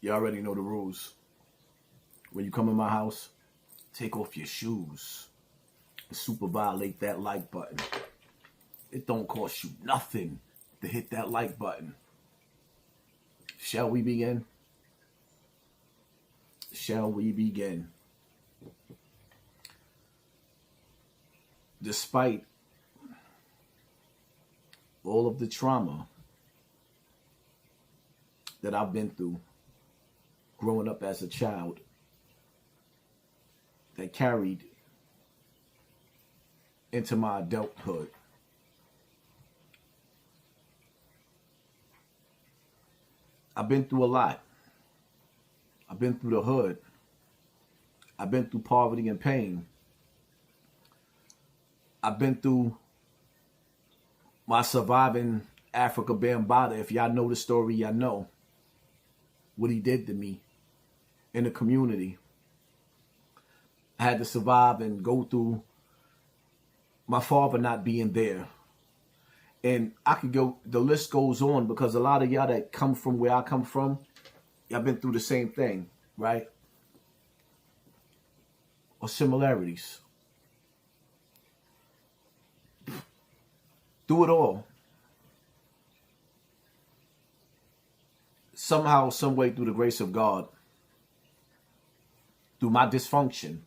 You already know the rules. When you come in my house, take off your shoes and super violate that like button. It don't cost you nothing to hit that like button. Shall we begin? Shall we begin? Despite all of the trauma that I've been through growing up as a child that carried into my adulthood, I've been through a lot. I've been through the hood. I've been through poverty and pain. I've been through my surviving Africa Bambaataa. If y'all know the story, y'all know what he did to me in the community. I had to survive and go through my father not being there. And I could go, the list goes on, because a lot of y'all that come from where I come from, y'all been through the same thing, right? Or similarities. Through it all, somehow, some way, through the grace of God, through my dysfunction,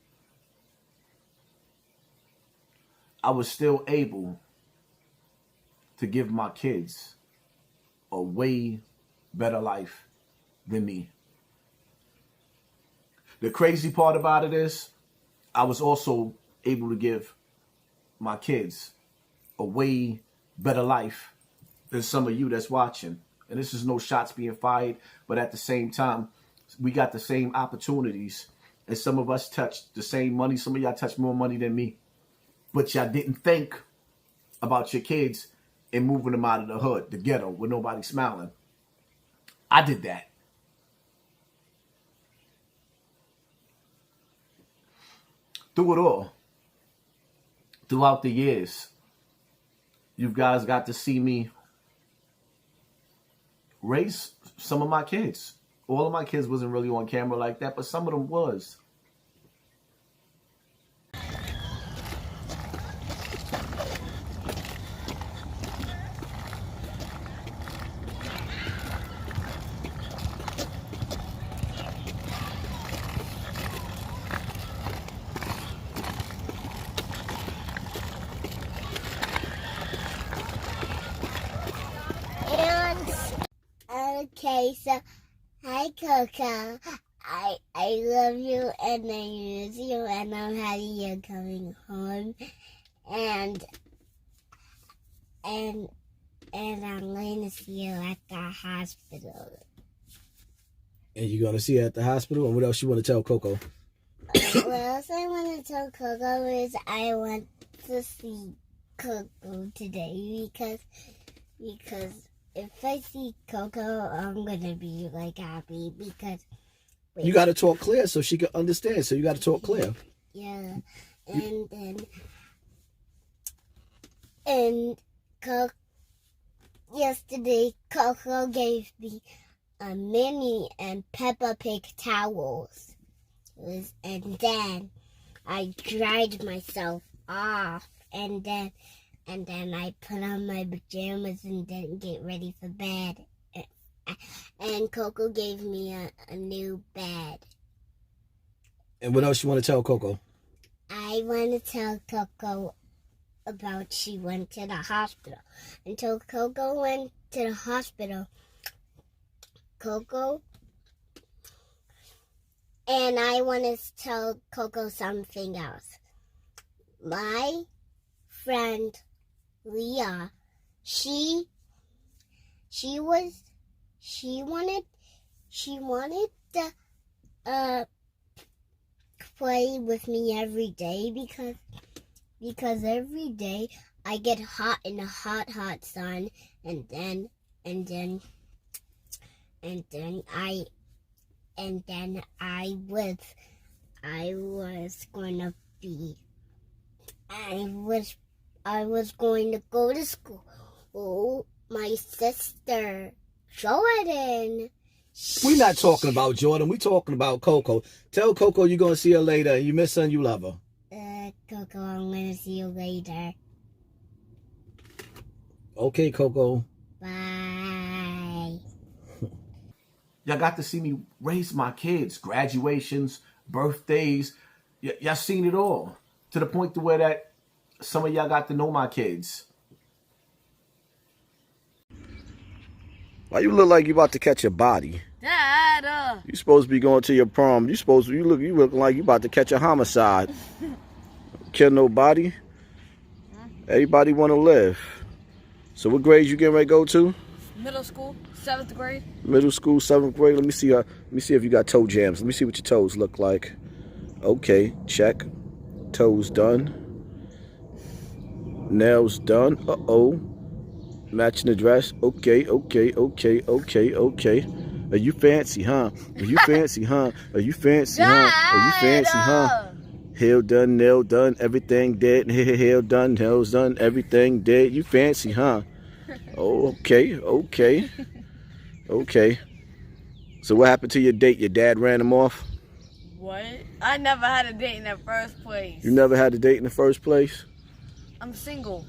I was still able to give my kids a way better life than me. The crazy part about it is, I was also able to give my kids a way better life than some of you that's watching. And this is no shots being fired, but at the same time, we got the same opportunities. And some of us touched the same money. Some of y'all touched more money than me. But y'all didn't think about your kids and moving them out of the hood, the ghetto, with nobody smiling. I did that. Through it all, throughout the years, you guys got to see me raise some of my kids. All of my kids wasn't really on camera like that, but some of them was. Okay, so hi Coco. I love you and I miss you and I'm happy you're coming home and I'm going to see you at the hospital. And you're going to see her at the hospital? And what else you want to tell Coco? What else I want to tell Coco is I want to see Coco today because if I see Coco, I'm going to be like happy because... Wait. You got to talk clear so she can understand. So you got to talk clear. Yeah. And yesterday, Coco gave me a Minnie and Peppa Pig towels. And then I dried myself off. And then I put on my pajamas and then get ready for bed. And Coco gave me a new bed. And what else you want to tell Coco? I want to tell Coco about she went to the hospital. Until Coco went to the hospital, and I want to tell Coco something else. My friend Leah, she wanted to play with me every day because every day I get hot in the hot sun and then I was going to go to school. Oh, my sister Jordan, We not talking about Jordan. We talking about Coco. Tell Coco you're going to see her later. You miss her and you love her. Coco, I'm gonna see you later. Okay, Coco. Bye. Y'all got to see me raise my kids, graduations, birthdays. Y'all seen it all. To the point to where that some of y'all got to know my kids. Why you look like you about to catch a body? Dad, You supposed to be going to your prom. You look like you about to catch a homicide. Kill nobody. Everybody want to live. So what grades you getting ready to go to? middle school, 7th grade. Middle school, 7th grade. Let me see if you got toe jams. Let me see what your toes look like. Okay, check. Toes done. Nails done. Uh-oh. Matching the dress. Okay. Are you fancy, huh? Are you fancy, huh? Are you fancy, huh? Are you fancy, huh? Hair done, nail done, everything dead. Hair done, nails done, everything dead. You fancy, huh? Oh, okay. So what happened to your date? Your dad ran him off? What? I never had a date in the first place. You never had a date in the first place? I'm single.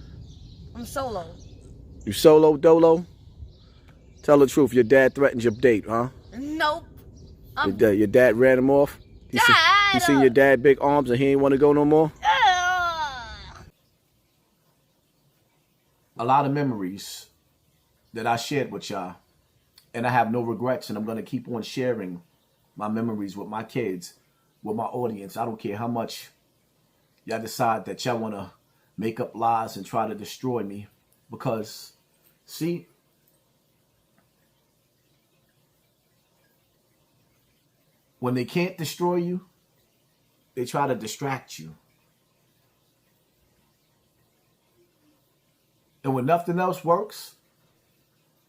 I'm solo. You solo dolo? Tell the truth, your dad threatened your date, huh? Nope. Your dad ran him off? He seen your dad big arms and he ain't want to go no more? A lot of memories that I shared with y'all. And I have no regrets. And I'm going to keep on sharing my memories with my kids, with my audience. I don't care how much y'all decide that y'all want to make up lies and try to destroy me. Because, see, when they can't destroy you, they try to distract you. And when nothing else works,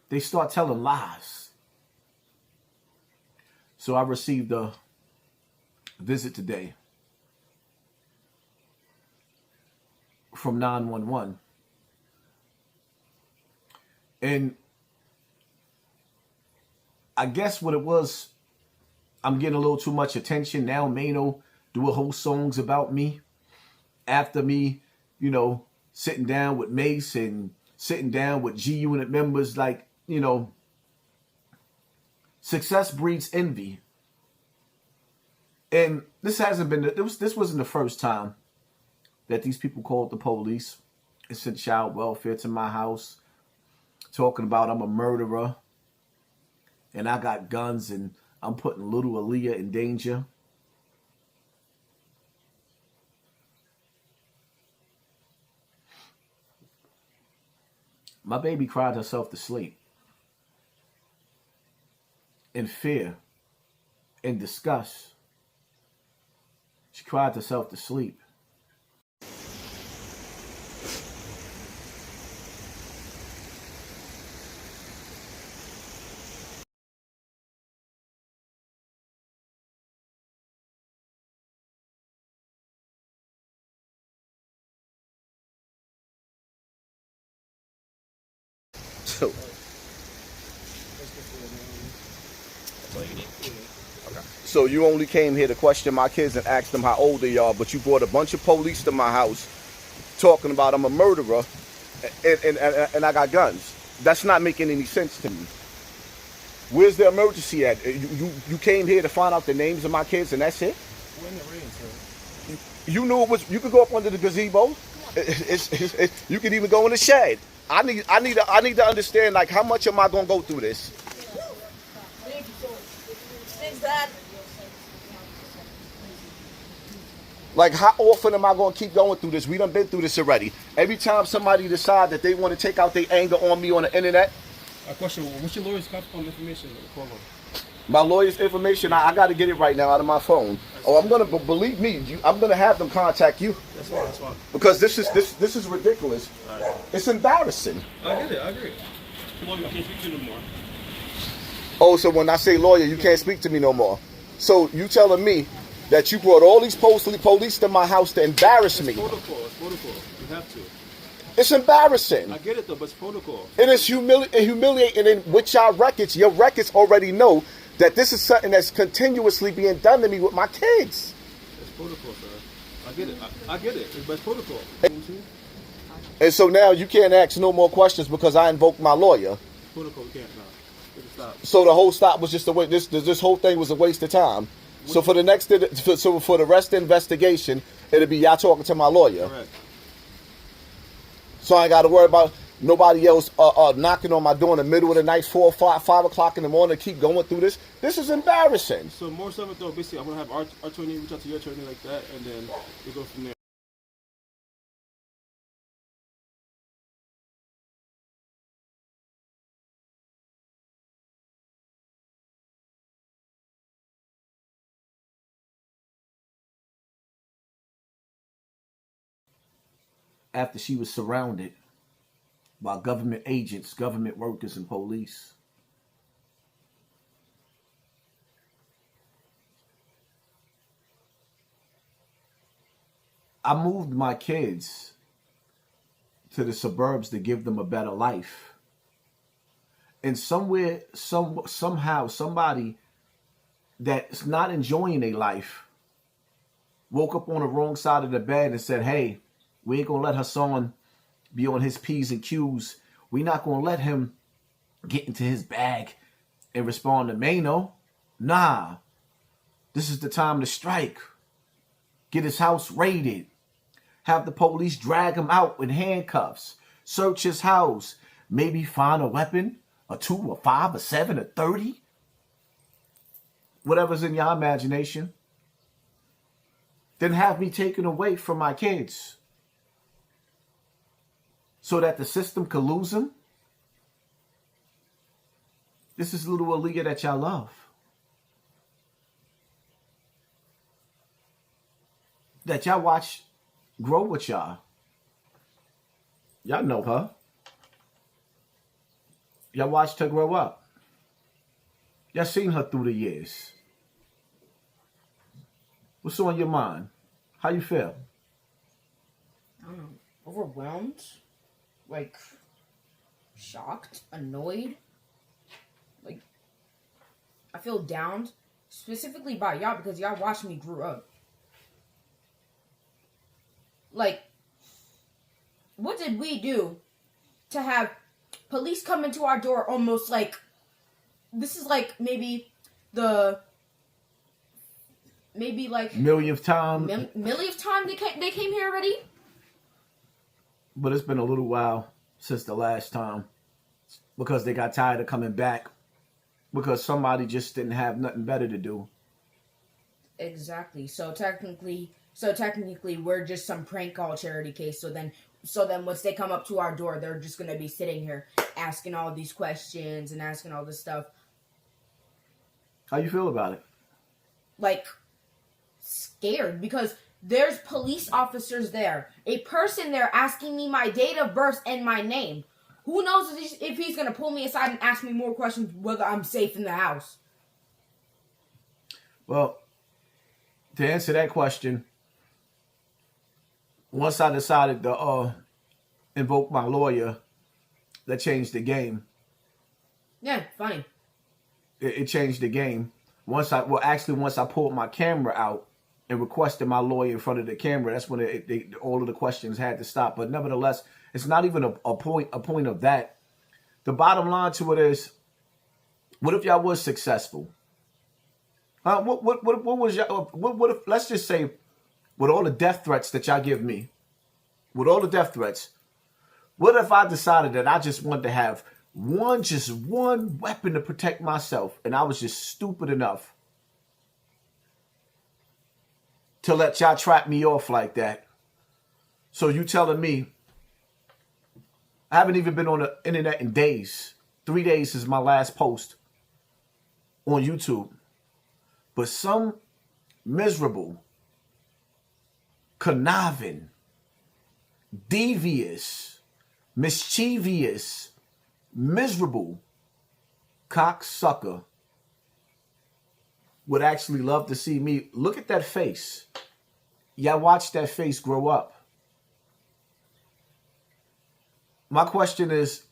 they start telling lies. So I received a visit today from 911. And I guess what it was, I'm getting a little too much attention. Now Mano do a whole songs about me. After me, sitting down with Mace and sitting down with G Unit members, like, success breeds envy. And this wasn't the first time that these people called the police and sent child welfare to my house, talking about I'm a murderer and I got guns and I'm putting little Aaliyah in danger. My baby cried herself to sleep in fear, in disgust. She cried herself to sleep. So you only came here to question my kids and ask them how old they are, but you brought a bunch of police to my house talking about I'm a murderer and I got guns. That's not making any sense to me. Where's the emergency at? You came here to find out the names of my kids and that's it? We're in the rain, sir. You knew it was. You could go up under the gazebo. You could even go in the shed. I need to understand, like, how much am I gonna go through this? Thanks, Dad. Like, how often am I gonna keep going through this? We done been through this already. Every time somebody decide that they want to take out their anger on me on the internet. A question: what's your lawyer's information? My lawyer's information, I got to get it right now out of my phone. I'm gonna believe me. I'm gonna have them contact you. That's fine. Because this is ridiculous. Right. It's embarrassing. I get it. I agree. Come on, I can't speak to you no more. Oh, so when I say lawyer, you can't speak to me no more. So you telling me that you brought all these police to my house to embarrass me? It's protocol. You have to. It's embarrassing. I get it though, but it's protocol. It is humiliating. And with your records already know that this is something that's continuously being done to me with my kids. It's protocol, sir. I get it. I get it. It's protocol. And so now you can't ask no more questions because I invoked my lawyer. Protocol, we can't now. Stop. So the whole stop was just a waste. This whole thing was a waste of time. So for the rest of the investigation, it'll be y'all talking to my lawyer. Correct. So I ain't got to worry about nobody else knocking on my door in the middle of the night, 4 or 5 o'clock in the morning to keep going through this. This is embarrassing. So more so though, basically, I'm gonna have our attorney reach out to your attorney like that, and then we go from there. After she was surrounded by government agents, government workers, and police. I moved my kids to the suburbs to give them a better life. And somehow, somebody that's not enjoying their life woke up on the wrong side of the bed and said, hey, we ain't going to let Hassan be on his P's and Q's. We're not going to let him get into his bag and respond to Mano. Nah, this is the time to strike. Get his house raided. Have the police drag him out in handcuffs. Search his house. Maybe find a weapon, a 2, a 5, a 7, a 30. Whatever's in your imagination. Then have me taken away from my kids. So that the system could lose them. This is little Aaliyah that y'all love. That y'all watch grow with y'all. Y'all know her. Y'all watched her grow up. Y'all seen her through the years. What's on your mind? How you feel? I don't know. Overwhelmed? Like, shocked? Annoyed? Like, I feel downed. Specifically by y'all because y'all watched me grow up. Like, what did we do to have police come into our door almost like, this is like maybe Millionth time. millionth time they came here already? But it's been a little while since the last time. Because they got tired of coming back. Because somebody just didn't have nothing better to do. Exactly. So technically we're just some prank call charity case. So then once they come up to our door, they're just going to be sitting here asking all these questions and asking all this stuff. How you feel about it? Like, scared because there's police officers there. A person there asking me my date of birth and my name. Who knows if he's going to pull me aside and ask me more questions whether I'm safe in the house. Well, to answer that question, once I decided to invoke my lawyer, that changed the game. Yeah, funny. It changed the game. Once I pulled my camera out and requested my lawyer in front of the camera, that's when all of the questions had to stop. But nevertheless, it's not even a point of that. The bottom line to it is, what if y'all was successful? What was y'all? What if, let's just say, with all the death threats that y'all give me, with all the death threats, what if I decided that I just wanted to have one weapon to protect myself, and I was just stupid enough to let y'all trap me off like that? So you telling me I haven't even been on the internet in days. 3 days is my last post on YouTube. But some miserable, conniving, devious, mischievous, miserable cocksucker would actually love to see me. Look at that face. Y'all watch that face grow up. My question is,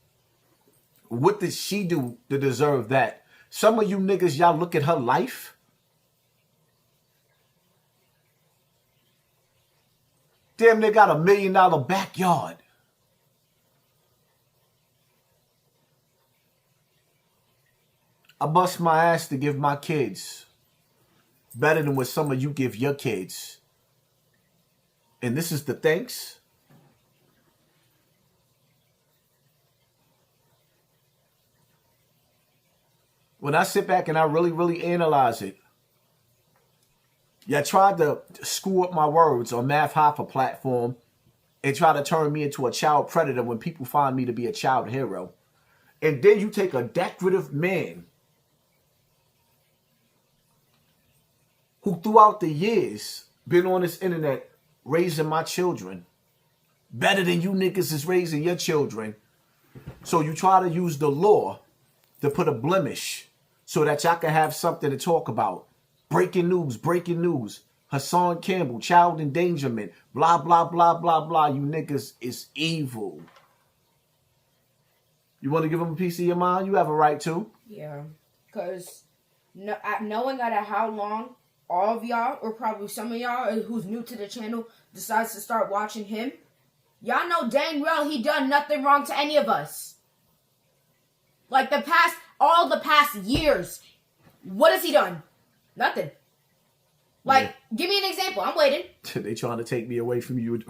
what did she do to deserve that? Some of you niggas, y'all look at her life. Damn, they got $1 million backyard. I bust my ass to give my kids better than what some of you give your kids. And this is the thanks. When I sit back and I really, really analyze it, y'all tried to screw up my words on Math Hoffa platform and try to turn me into a child predator when people find me to be a child hero. And then you take a decorative man who throughout the years been on this internet raising my children better than you niggas is raising your children. So you try to use the law to put a blemish so that y'all can have something to talk about. Breaking news. Hassan Campbell, child endangerment, blah, blah, blah, blah, blah. You niggas is evil. You want to give them a piece of your mind? You have a right to. Yeah, because knowing that how long all of y'all, or probably some of y'all who's new to the channel, decides to start watching him, y'all know dang well he done nothing wrong to any of us. Like all the past years, what has he done? Nothing. Like, give me an example. I'm waiting. They trying to take me away from you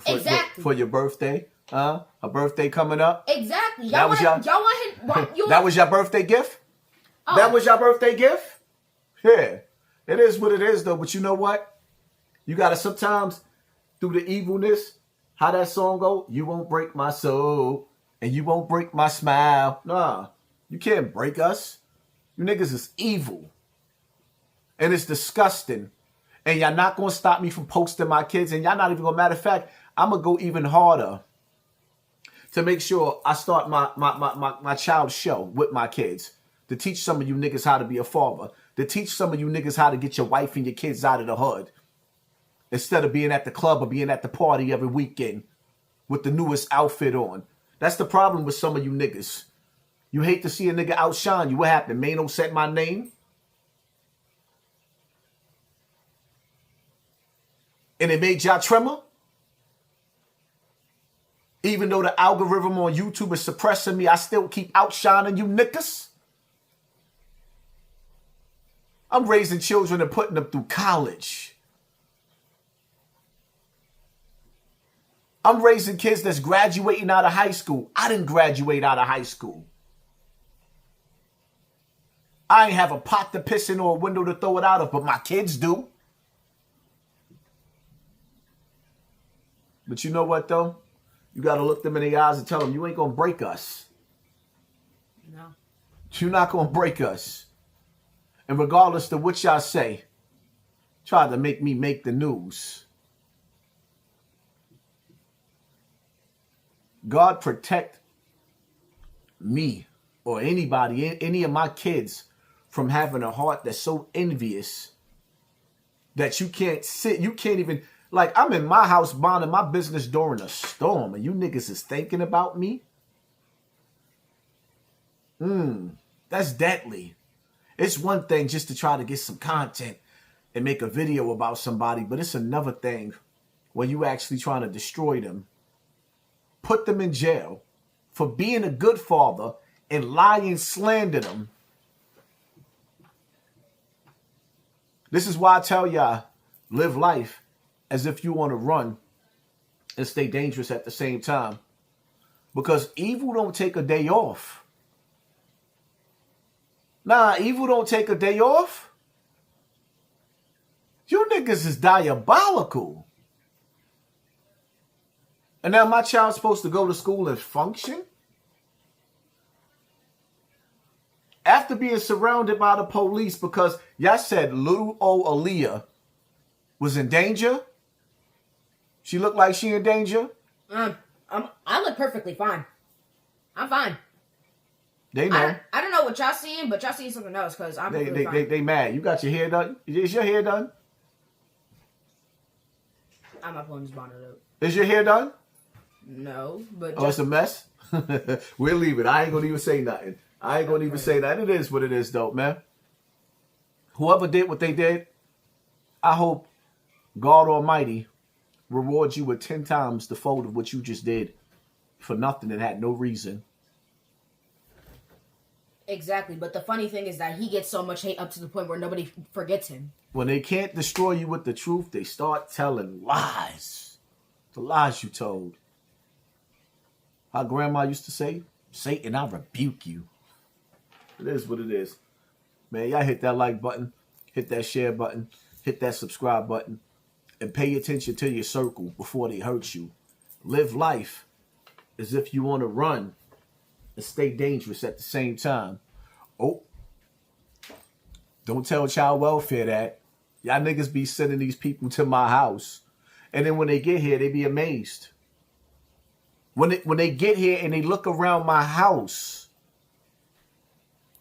for your birthday? A birthday coming up? Exactly. Y'all want him. That was your birthday gift? Oh. That was your birthday gift? Yeah. It is what it is, though. But you know what? You got to sometimes, through the evilness, how that song go? You won't break my soul, and you won't break my smile. Nah, you can't break us. You niggas is evil. And it's disgusting. And y'all not going to stop me from posting my kids. And y'all not even going to, matter of fact, I'm going to go even harder to make sure I start my child show with my kids. To teach some of you niggas how to be a father. To teach some of you niggas how to get your wife and your kids out of the hood. Instead of being at the club or being at the party every weekend with the newest outfit on. That's the problem with some of you niggas. You hate to see a nigga outshine you. What happened? Mano said my name? And it made y'all tremor? Even though the algorithm on YouTube is suppressing me, I still keep outshining you niggas? I'm raising children and putting them through college. I'm raising kids that's graduating out of high school. I didn't graduate out of high school. I ain't have a pot to piss in or a window to throw it out of, but my kids do. But you know what, though? You got to look them in the eyes and tell them, you ain't going to break us. No. You're not going to break us. And regardless of what y'all say, try to make me make the news. God protect me or anybody, any of my kids, from having a heart that's so envious that you can't sit, you can't even, like, I'm in my house minding my business during a storm and you niggas is thinking about me? That's deadly. It's one thing just to try to get some content and make a video about somebody, but it's another thing when you actually trying to destroy them, put them in jail for being a good father and lie and slander them. This is why I tell y'all, live life as if you want to run and stay dangerous at the same time. Because evil don't take a day off. Nah, evil don't take a day off. You niggas is diabolical. And now my child's supposed to go to school and function? After being surrounded by the police because y'all said little old Aaliyah was in danger? She looked like she in danger? I look perfectly fine. I'm fine. They know. I don't know what y'all seeing, but y'all seeing something else because I'm fine. They mad. You got your hair done? Is your hair done? I'm not pulling this bonnet up. Is your hair done? No, but Oh, it's a mess? We'll leave it. I ain't going to even say nothing. I ain't going to even say that. It is what it is, though, man. Whoever did what they did, I hope God Almighty rewards you with 10 times the fold of what you just did for nothing and had no reason. Exactly, but the funny thing is that he gets so much hate up to the point where nobody forgets him. When they can't destroy you with the truth, they start telling lies. The lies you told. How grandma used to say, Satan, I rebuke you. It is what it is. Man, y'all hit that like button, hit that share button, hit that subscribe button, and pay attention to your circle before they hurt you. Live life as if you want to run and stay dangerous at the same time. Oh, don't tell child welfare that. Y'all niggas be sending these people to my house. And then when they get here, they be amazed. When they get here and they look around my house,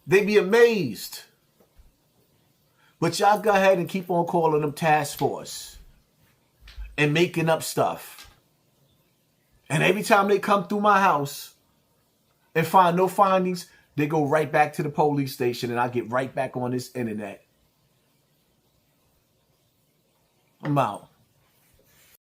they be amazed. But y'all go ahead and keep on calling them task force and making up stuff. And every time they come through my house and find no findings, they go right back to the police station and I get right back on this internet. I'm out.